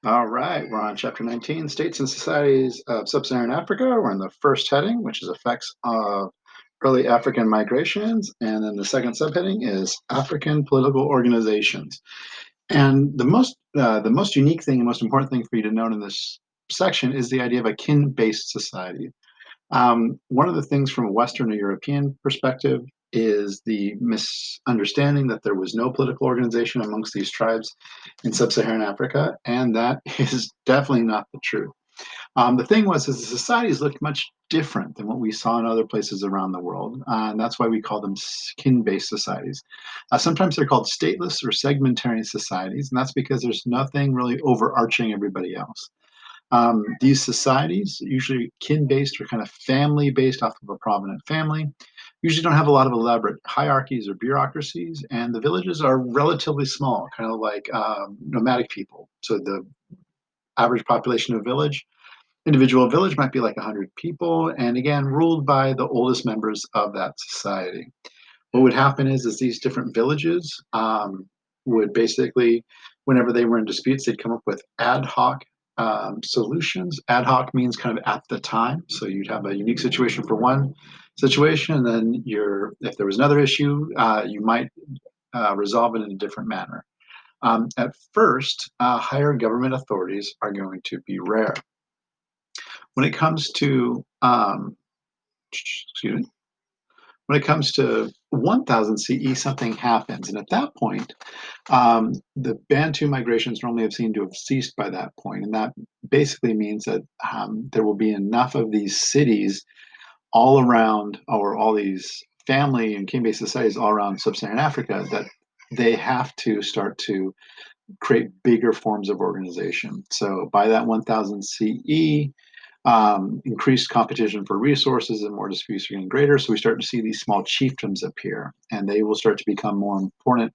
All right, we're on chapter 19, States and Societies of Sub-Saharan Africa. We're in the first heading, which is effects of early African migrations. And then the second subheading is African political organizations. And the most unique thing and most important thing for you to note in this section is the idea of a kin-based society. One of the things from a Western or European perspective is the misunderstanding that there was no political organization amongst these tribes in sub-Saharan Africa, and that is definitely not the truth. The thing was, is the societies looked much different than what we saw in other places around the world, and that's why we call them kin-based societies. Sometimes they're called stateless or segmentarian societies, and that's because there's nothing really overarching everybody else. These societies, usually kin-based or kind of family-based off of a prominent family, usually don't have a lot of elaborate hierarchies or bureaucracies, and the villages are relatively small, kind of like nomadic people. So the average population of village, individual village might be like 100 people, and again, ruled by the oldest members of that society. What would happen is these different villages would basically, whenever they were in disputes, they'd come up with ad hoc solutions. Ad hoc means kind of at the time. So you'd have a unique situation for one situation, and then if there was another issue, you might resolve it in a different manner. At first, higher government authorities are going to be rare. When it comes to excuse me, when it comes to 1000 CE, something happens. And at that point, the Bantu migrations normally have seemed to have ceased by that point. And that basically means that there will be enough of these cities all around, or all these family and king-based societies all around sub-Saharan Africa, that they have to start to create bigger forms of organization. So by that 1000 CE, increased competition for resources and more disputes are getting greater. So we start to see these small chiefdoms appear, and they will start to become more important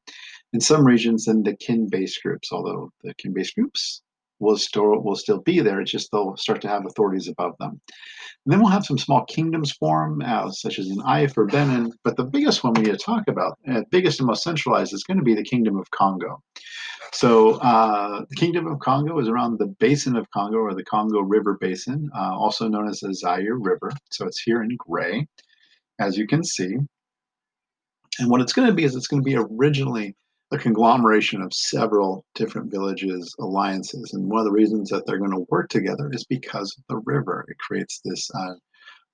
in some regions than the kin-based groups. Although the kin-based groups will still be there. It's just they'll start to have authorities above them. And then we'll have some small kingdoms form, such as an If or Benin. But the biggest one we need to talk about, biggest and most centralized, is going to be the Kingdom of Congo. So the Kingdom of Congo is around the basin of Congo, or the Congo River Basin, also known as the Zaire River. So it's here in gray, as you can see. And what it's going to be is it's going to be originally a conglomeration of several different villages, alliances. And one of the reasons that they're going to work together is because of the river. It creates this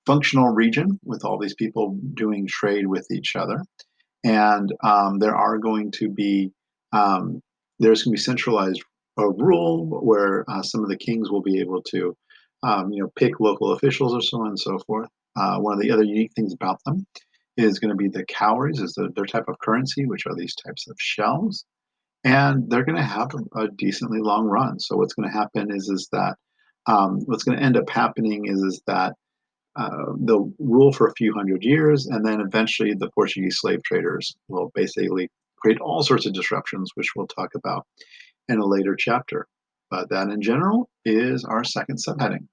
functional region with all these people doing trade with each other. And there are going to be there's going to be centralized rule where some of the kings will be able to, pick local officials or so on and so forth. One of the other unique things about them is going to be the cowries, is their type of currency, which are these types of shells, and they're going to have a decently long run. So what's going to happen is that what's going to end up happening is that they'll rule for a few hundred years, and then eventually the Portuguese slave traders will basically create all sorts of disruptions, which we'll talk about in a later chapter. But that in general is our second subheading.